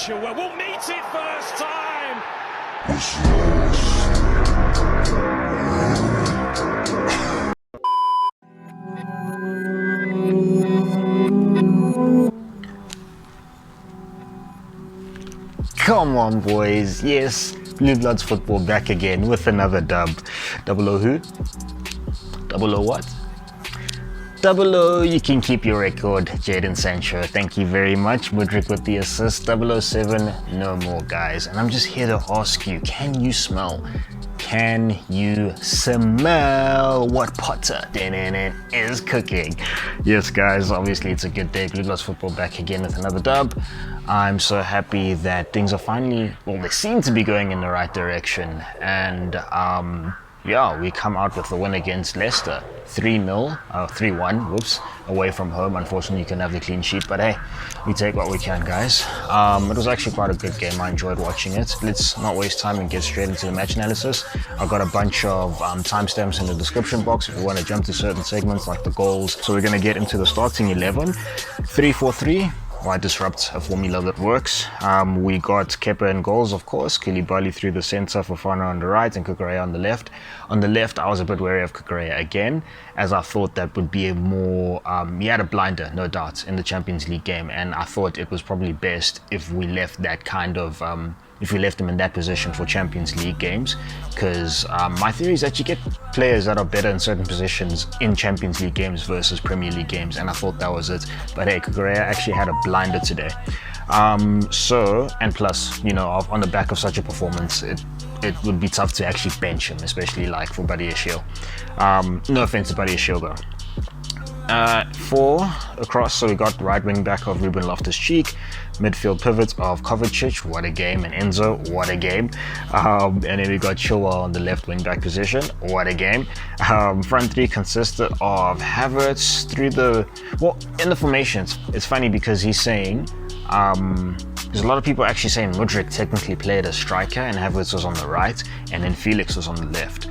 Chilwell will meet it first time. Come on, boys. Yes, Blue Bloods football back again with another dub. Double O who? Double O what? Double O, you can keep your record. Jadon Sancho, thank you very much. Mudryk with the assist. 007, no more, guys. And I'm just here to ask you, can you smell? Can you smell what Potter is cooking? Yes, guys, obviously it's a good day. Blue Bloods football back again with another dub. I'm so happy that things are finally, well, they seem to be going in the right direction. And yeah, we come out with the win against Leicester. 3-1, whoops, away from home. Unfortunately, you can have the clean sheet, but hey, we take what we can, guys. It was actually quite a good game. I enjoyed watching it. Let's not waste time and get straight into the match analysis. I've got a bunch of timestamps in the description box if you want to jump to certain segments like the goals. So we're going to get into the starting 11. 3-4-3. Why disrupt a formula that works? We got Kepa in goals, of course. Koulibaly through the centre, Fofana on the right, and Kukurea on the left. On the left, I was a bit wary of Kukurea again, as I thought that would be a more... he had a blinder, no doubt, in the Champions League game, and I thought it was probably best if we left that kind of... if we left him in that position for Champions League games, because my theory is that you get players that are better in certain positions in Champions League games versus Premier League games, and I thought that was it. But hey, Kukurea actually had a blinder today. And plus, you know, on the back of such a performance, it would be tough to actually bench him, especially like for Buddy Ashil. No offense to Buddy Ashil though. 4 across, so we got right wing back of Ruben Loftus-Cheek, midfield pivot of Kovacic, what a game, and Enzo, what a game, and then we got Chilwell on the left wing back position, what a game. Front three consisted of Havertz through the, well, in the formations, it's funny because he's saying, there's a lot of people actually saying Mudryk technically played as striker and Havertz was on the right, and then Felix was on the left.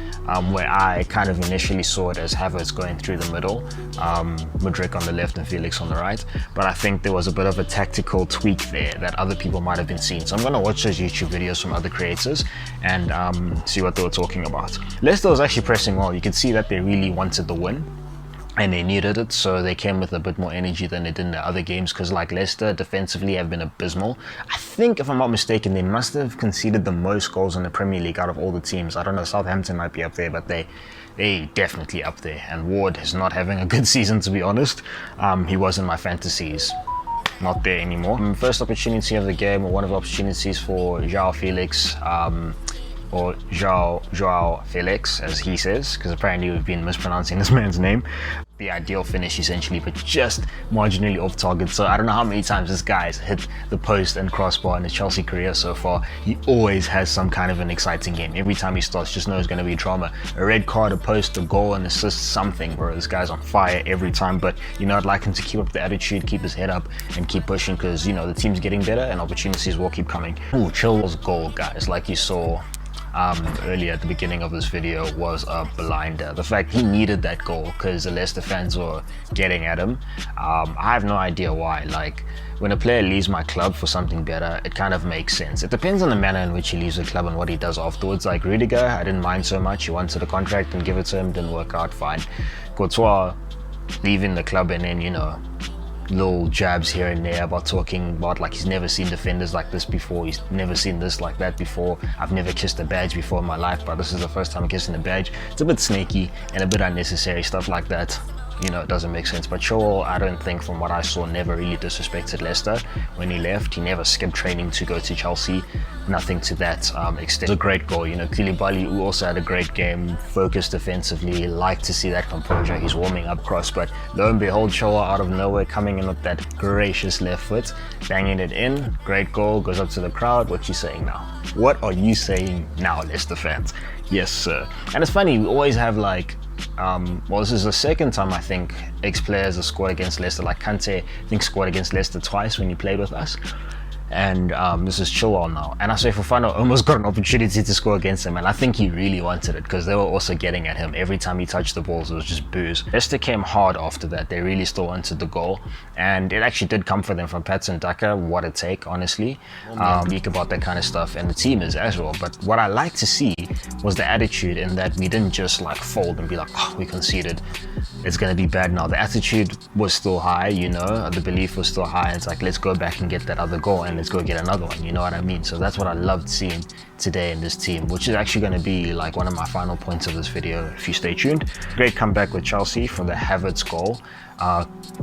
Where I kind of initially saw it as Havertz going through the middle, Mudryk on the left and Felix on the right, but I think there was a bit of a tactical tweak there that other people might have been seeing. So I'm going to watch those YouTube videos from other creators and see what they were talking about. Leicester was actually pressing well. You could see that they really wanted the win and they needed it, so they came with a bit more energy than they did in the other games, because like Leicester defensively have been abysmal. I think, if I'm not mistaken, they must have conceded the most goals in the Premier League out of all the teams. I don't know, Southampton might be up there, but they definitely up there. And Ward is not having a good season, to be honest. He was in my fantasies. Not there anymore. First opportunity of the game, or one of the opportunities for João Felix, or João Felix, as he says, because apparently we've been mispronouncing this man's name. The ideal finish essentially, but just marginally off target. So I don't know how many times this guy has hit the post and crossbar in his Chelsea career so far. He always has some kind of an exciting game. Every time he starts, just know it's going to be drama. A red card, a post, a goal, an assist, something, bro. This guy's on fire every time. But, you know, I'd like him to keep up the attitude, keep his head up, and keep pushing, because, you know, the team's getting better and opportunities will keep coming. Ooh, Chilwell's goal, guys, like you saw earlier at the beginning of this video, was a blinder. The fact he needed that goal because the Leicester fans were getting at him, I have no idea why. Like, when a player leaves my club for something better, it kind of makes sense. It depends on the manner in which he leaves the club and what he does afterwards. Like Rudiger, I didn't mind so much. He wanted a contract and give it to him, didn't work out, fine. Courtois leaving the club and then, you know, little jabs here and there about talking about like he's never seen defenders like this before, he's never seen this like that before, I've never kissed a badge before in my life, but this is the first time I'm kissing a badge. It's a bit snaky and a bit unnecessary, stuff like that. You know, it doesn't make sense. But Chilwell, I don't think, from what I saw, never really disrespected Leicester. When he left, he never skipped training to go to Chelsea. Nothing to that extent. It was a great goal. You know, Koulibaly, who also had a great game, focused defensively, like to see that composure. He's warming up cross, but lo and behold, Chilwell out of nowhere coming in with that gracious left foot, banging it in. Great goal, goes up to the crowd. What you saying now? What are you saying now, Leicester fans? Yes, sir. And it's funny, we always have like, well, this is the second time I think ex-players have scored against Leicester. Like Kante, I think, scored against Leicester twice when he played with us. and this is Chilwell now. And I say Fofana almost got an opportunity to score against him, and I think he really wanted it because they were also getting at him. Every time he touched the balls, it was just boos. Leicester came hard after that. They really still wanted the goal, and it actually did come for them from Patson Daka. What a take, honestly. Speak about that kind of stuff, and the team is as well. But what I like to see was the attitude in that we didn't just like fold and be like, oh, we conceded, it's going to be bad now. The attitude was still high, you know, the belief was still high. It's like, let's go back and get that other goal and let's go get another one, you know what I mean? So that's what I loved seeing today in this team, which is actually going to be like one of my final points of this video if you stay tuned. Great comeback with Chelsea from the Havertz goal.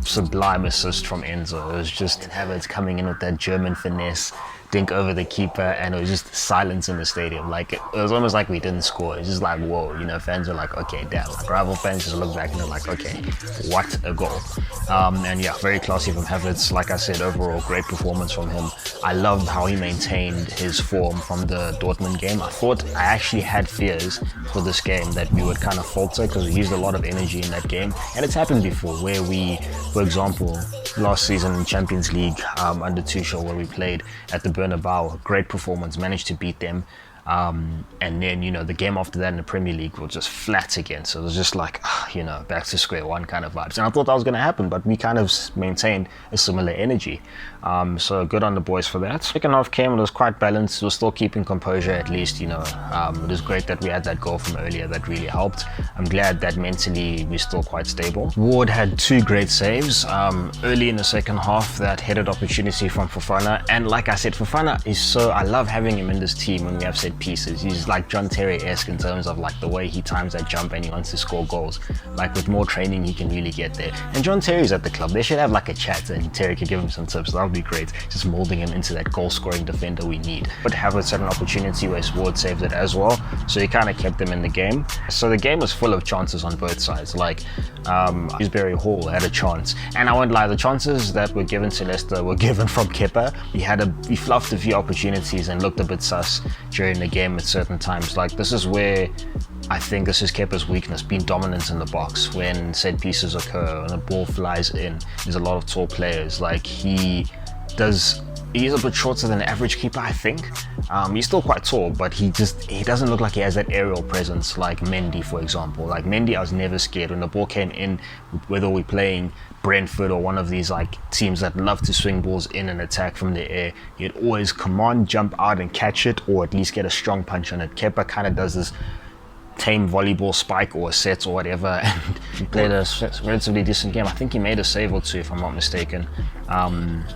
Sublime assist from Enzo. It was just Havertz coming in with that German finesse, dink over the keeper, and it was just silence in the stadium. Like, it was almost like we didn't score. It's just like, whoa, you know, fans are like, okay, damn. Like, rival fans just look back and they're like, okay, what a goal. And yeah, very classy from Havertz. Like I said, overall, great performance from him. I loved how he maintained his form from the Dortmund game. I thought I actually had fears for this game that we would kind of falter because we used a lot of energy in that game. And it's happened before where we, for example, last season in Champions League under Tuchel, where we played at the Bernabeu, great performance, managed to beat them. And then, you know, the game after that in the Premier League was just flat again. So it was just like, you know, back to square one kind of vibes. And I thought that was going to happen, but we kind of maintained a similar energy. So good on the boys for that. Second half came, it was quite balanced. We were still keeping composure at least, you know. It was great that we had that goal from earlier. That really helped. I'm glad that mentally we're still quite stable. Ward had two great saves. Early in the second half, that headed opportunity from Fofana. And like I said, Fofana is so, I love having him in this team when we have set pieces. He's like John Terry-esque in terms of like the way he times that jump and he wants to score goals. Like with more training, he can really get there. And John Terry's at the club. They should have like a chat and Terry could give him some tips. That would be great. Just molding him into that goal-scoring defender we need. But Havertz had an opportunity where Ward saved it as well. So he kind of kept them in the game. So the game was full of chances on both sides. Like Drewsbury Hall had a chance. And I won't lie, the chances that were given to Leicester were given from Kepa. He fluffed a few opportunities and looked a bit sus during the game at certain times. Like, this is where I think this is Kepa's weakness, being dominant in the box. When set pieces occur and the ball flies in, there's a lot of tall players. Like, he's a bit shorter than the average keeper, I think. He's still quite tall, but he doesn't look like he has that aerial presence like Mendy, for example. Like Mendy, I was never scared when the ball came in, whether we're playing Brentford or one of these like teams that love to swing balls in and attack from the air. He'd always come on, jump out and catch it, or at least get a strong punch on it. Kepa kind of does this tame volleyball spike or a set or whatever, and he played a relatively decent game. I think he made a save or two if I'm not mistaken.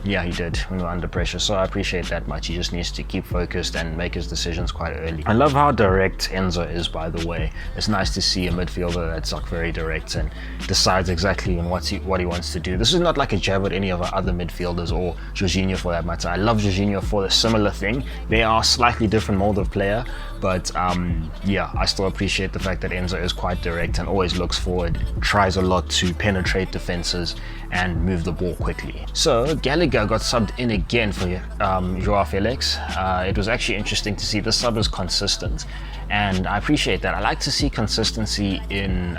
Yeah, he did when we were under pressure, so I appreciate that much. He just needs to keep focused and make his decisions quite early. I love how direct Enzo is, by the way. It's nice to see a midfielder that's like very direct and decides exactly what he wants to do. This is not like a jab at any of our other midfielders or Jorginho for that matter. I love Jorginho for a similar thing. They are a slightly different mold of player, but yeah, I still appreciate the fact that Enzo is quite direct and always looks forward, tries a lot to penetrate defenses and move the ball quickly. So Gallagher got subbed in again for Joao Felix. It was actually interesting to see the sub is consistent, and I appreciate that. I like to see consistency in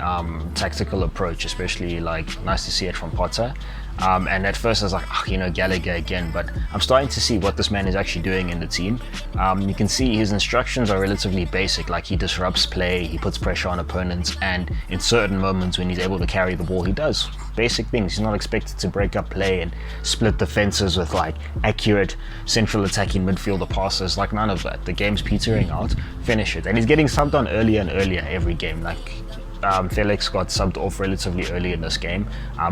tactical approach, especially like nice to see it from Potter. And at first I was like, oh, you know, Gallagher again, but I'm starting to see what this man is actually doing in the team. You can see his instructions are relatively basic, like he disrupts play, he puts pressure on opponents, and in certain moments when he's able to carry the ball, he does basic things. He's not expected to break up play and split defenses with like accurate central attacking midfielder passes, like none of that. The game's petering out, finish it. And he's getting subbed on earlier and earlier every game. Like Felix got subbed off relatively early in this game.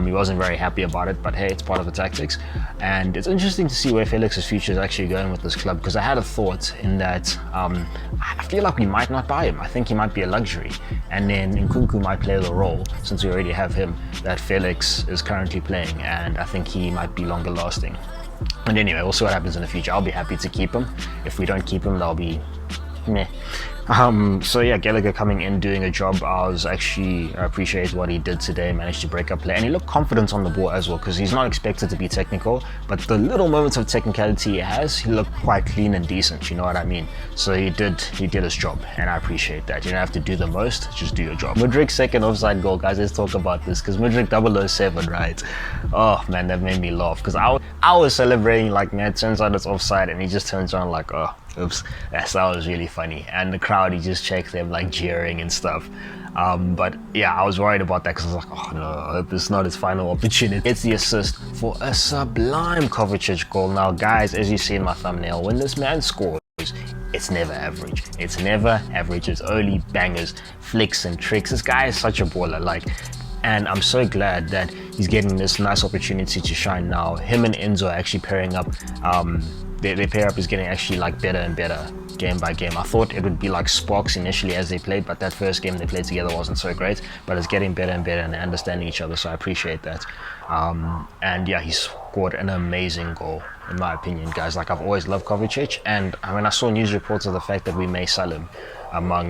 He wasn't very happy about it, but hey, it's part of the tactics. And it's interesting to see where Felix's future is actually going with this club, because I had a thought in that I feel like we might not buy him. I think he might be a luxury, and then Nkunku might play the role, since we already have him, that Felix is currently playing, and I think he might be longer lasting. And anyway, we'll see what happens in the future. I'll be happy to keep him. If we don't keep him, that'll be meh. So yeah, Gallagher coming in, doing a job. I appreciate what he did today, managed to break up play, and he looked confident on the ball as well, because he's not expected to be technical, but the little moments of technicality he has, he looked quite clean and decent, you know what I mean? So he did his job, and I appreciate that. You don't have to do the most, just do your job. Mudryk's second offside goal, guys, let's talk about this, because Mudryk 007, right? Oh man, that made me laugh, because I was celebrating like, man, it turns out it's offside, and he just turns around like, oh, oops. That was really funny, and the crowd, he just checks them like jeering and stuff. But yeah, I was worried about that, because I was like, oh no, I hope this is not his final opportunity. It's the assist for a sublime Kovacic goal. Now guys, as you see in my thumbnail, when this man scores, it's never average. It's never average. It's only bangers, flicks and tricks. This guy is such a baller, like, and I'm so glad that he's getting this nice opportunity to shine now. Him and Enzo are actually pairing up. Their pair up is getting actually like better and better game by game. I thought it would be like sparks initially as they played, but that first game they played together wasn't so great, but it's getting better and better, and they're understanding each other, so I appreciate that. And yeah, he scored an amazing goal in my opinion, guys. Like, I've always loved Kovacic, and I mean, I saw news reports of the fact that we may sell him among